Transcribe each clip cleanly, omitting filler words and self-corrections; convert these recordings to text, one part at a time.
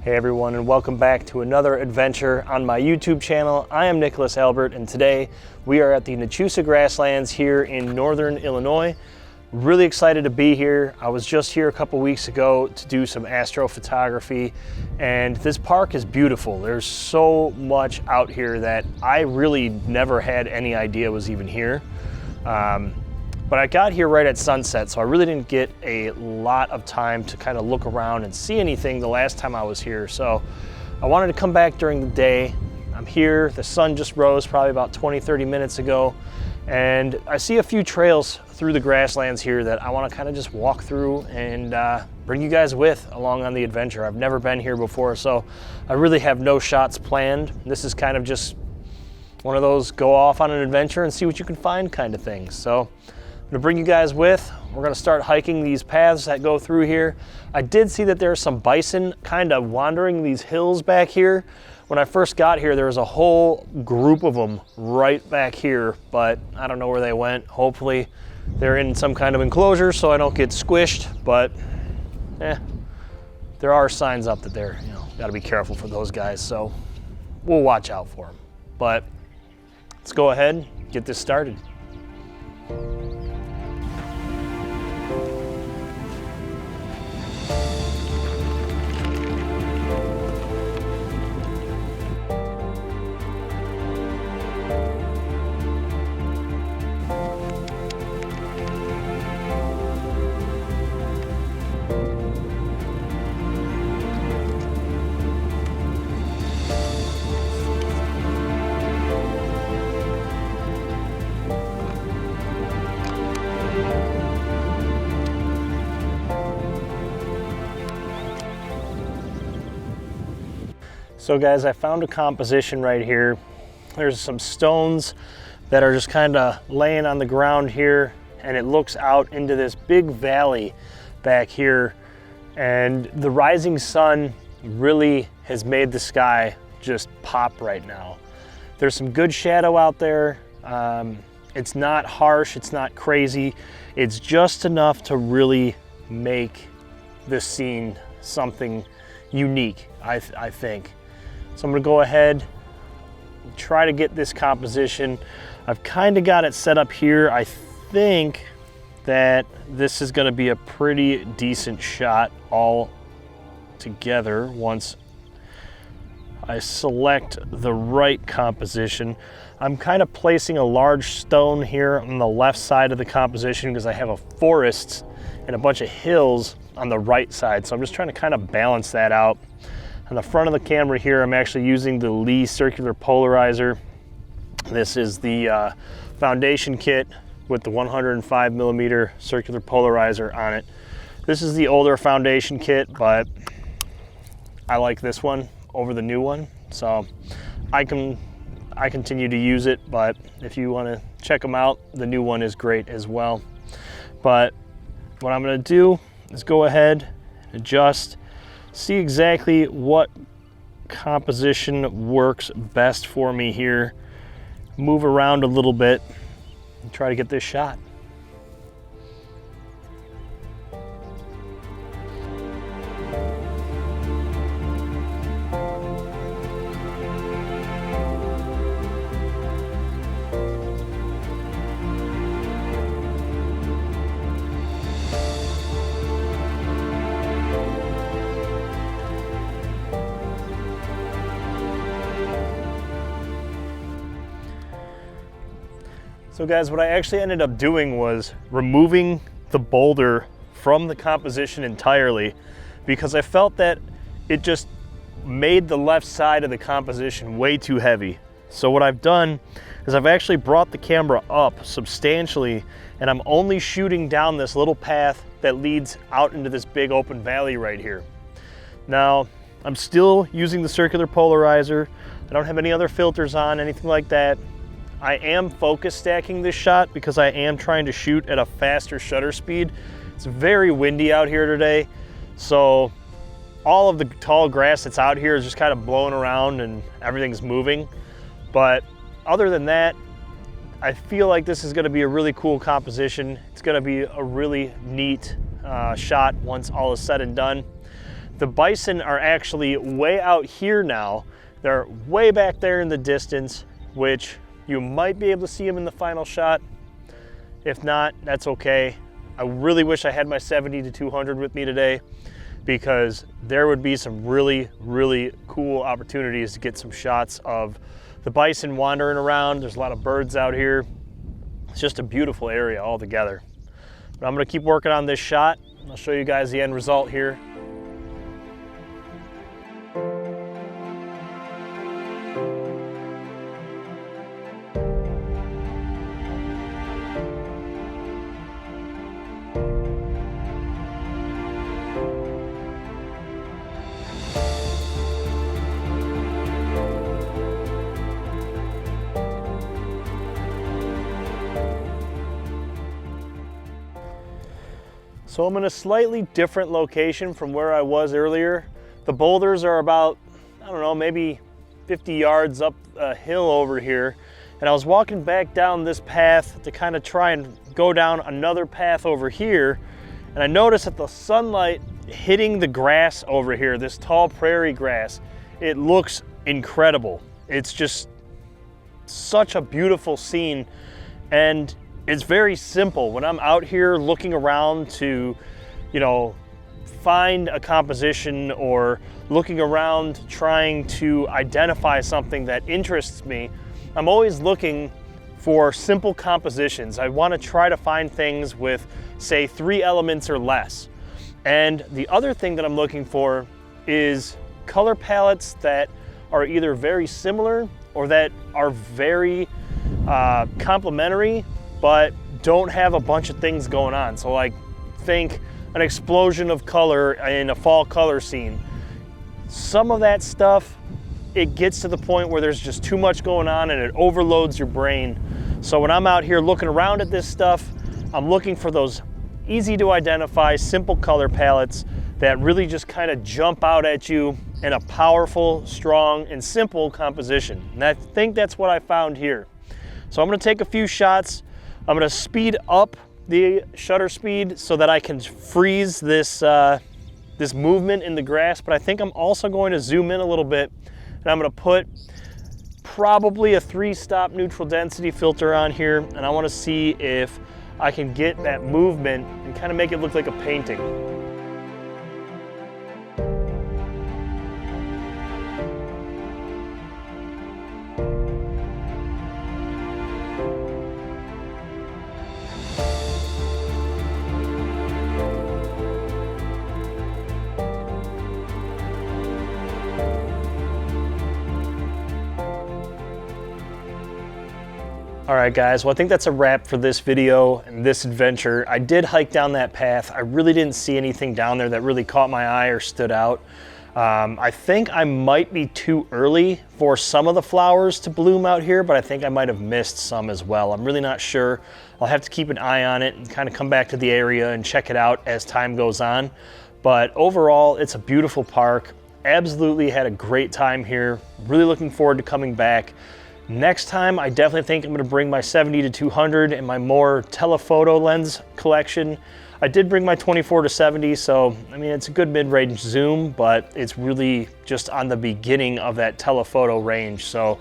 Hey everyone, and welcome back to another adventure on my YouTube channel. I am Nicholas Albert, and today we are at the Nachusa Grasslands here in northern Illinois. Really excited to be here. I was just here a couple weeks ago to do some astrophotography, and this park is beautiful. There's so much out here that I really never had any idea was even here. But I got here right at sunset, so I really didn't get a lot of time to kind of look around and see anything the last time I was here. So I wanted to come back during the day. I'm here, the sun just rose probably about 20-30 minutes ago, and I see a few trails through the grasslands here that I want to kind of just walk through and bring you guys with along on the adventure. I've never been here before, so I really have no shots planned. This is kind of just one of those go off on an adventure and see what you can find kind of things. So I'm gonna bring you guys with. We're gonna start hiking these paths that go through here. I did see that there's some bison kind of wandering these hills back here. When I first got here, there was a whole group of them right back here, but I don't know where they went. Hopefully they're in some kind of enclosure so I don't get squished, but there are signs up that they're, gotta be careful for those guys, so we'll watch out for them. But let's go ahead and get this started. So guys, I found a composition right here. There's some stones that are just kind of laying on the ground here, and it looks out into this big valley back here. And the rising sun really has made the sky just pop right now. There's some good shadow out there. It's not harsh, it's not crazy. It's just enough to really make this scene something unique, I think. So I'm gonna go ahead and try to get this composition. I've kind of got it set up here. I think that this is gonna be a pretty decent shot all together once I select the right composition. I'm kind of placing a large stone here on the left side of the composition because I have a forest and a bunch of hills on the right side. So I'm just trying to kind of balance that out. On the front of the camera here, I'm actually using the Lee circular polarizer. This is the foundation kit with the 105mm circular polarizer on it. This is the older foundation kit, but I like this one over the new one. So I continue to use it, but if you want to check them out, the new one is great as well. But what I'm going to do is go ahead and adjust, see exactly what composition works best for me here, move around a little bit, and try to get this shot. So guys, what I actually ended up doing was removing the boulder from the composition entirely because I felt that it just made the left side of the composition way too heavy. So what I've done is I've actually brought the camera up substantially, and I'm only shooting down this little path that leads out into this big open valley right here. Now, I'm still using the circular polarizer. I don't have any other filters on, anything like that. I am focus stacking this shot because I am trying to shoot at a faster shutter speed. It's very windy out here today, so all of the tall grass that's out here is just kind of blowing around and everything's moving. But other than that, I feel like this is going to be a really cool composition. It's going to be a really neat shot once all is said and done. The bison are actually way out here now. They're way back there in the distance, which you might be able to see them in the final shot. If not, that's okay. I really wish I had my 70-200 with me today, because there would be some really, really cool opportunities to get some shots of the bison wandering around. There's a lot of birds out here. It's just a beautiful area altogether. But I'm gonna keep working on this shot. I'll show you guys the end result here. So I'm in a slightly different location from where I was earlier. The boulders are about, I don't know, maybe 50 yards up a hill over here. And I was walking back down this path to kind of try and go down another path over here. And I noticed that the sunlight hitting the grass over here, this tall prairie grass, it looks incredible. It's just such a beautiful scene. And it's very simple. When I'm out here looking around to, find a composition or looking around trying to identify something that interests me, I'm always looking for simple compositions. I want to try to find things with, say, 3 elements or less. And the other thing that I'm looking for is color palettes that are either very similar or that are very complementary, but don't have a bunch of things going on. So like, think an explosion of color in a fall color scene. Some of that stuff, it gets to the point where there's just too much going on and it overloads your brain. So when I'm out here looking around at this stuff, I'm looking for those easy to identify, simple color palettes that really just kind of jump out at you in a powerful, strong, and simple composition. And I think that's what I found here. So I'm gonna take a few shots. I'm gonna speed up the shutter speed so that I can freeze this, this movement in the grass, but I think I'm also going to zoom in a little bit, and I'm gonna put probably a 3-stop neutral density filter on here, and I wanna see if I can get that movement and kind of make it look like a painting. All right, guys, well, I think that's a wrap for this video and this adventure. I did hike down that path. I really didn't see anything down there that really caught my eye or stood out. I think I might be too early for some of the flowers to bloom out here, but I think I might have missed some as well. I'm really not sure. I'll have to keep an eye on it and kind of come back to the area and check it out as time goes on. But overall, it's a beautiful park. Absolutely had a great time here. Really looking forward to coming back. Next time, I definitely think I'm gonna bring my 70-200 and my more telephoto lens collection. I did bring my 24-70, so I mean, it's a good mid-range zoom, but it's really just on the beginning of that telephoto range. So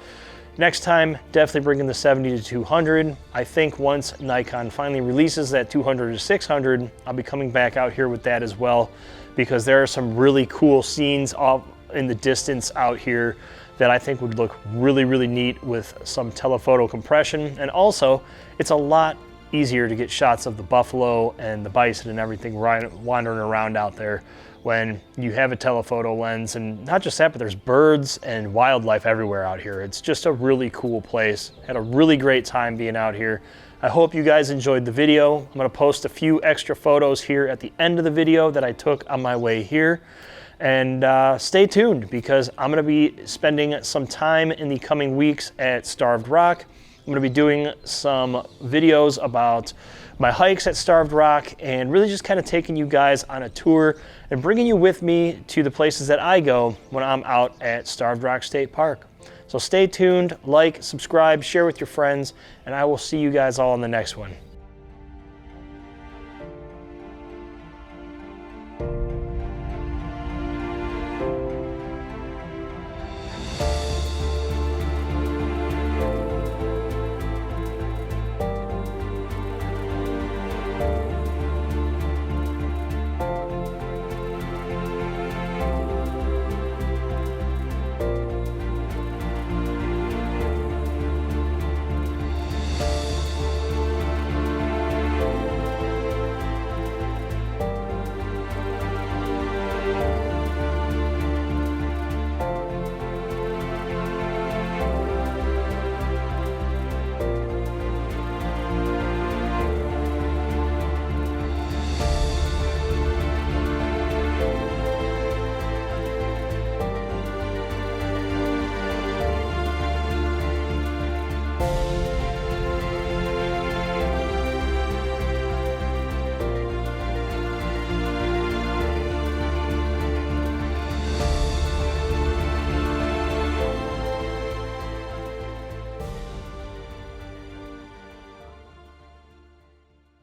next time, definitely bringing the 70-200. I think once Nikon finally releases that 200-600, I'll be coming back out here with that as well, because there are some really cool scenes off in the distance out here that I think would look really, really neat with some telephoto compression. And also, it's a lot easier to get shots of the buffalo and the bison and everything wandering around out there when you have a telephoto lens. And not just that, but there's birds and wildlife everywhere out here. It's just a really cool place. Had a really great time being out here. I hope you guys enjoyed the video. I'm gonna post a few extra photos here at the end of the video that I took on my way here. And stay tuned, because I'm gonna be spending some time in the coming weeks at Starved Rock. I'm gonna be doing some videos about my hikes at Starved Rock and really just kind of taking you guys on a tour and bringing you with me to the places that I go when I'm out at Starved Rock State Park. So stay tuned, like, subscribe, share with your friends, and I will see you guys all in the next one.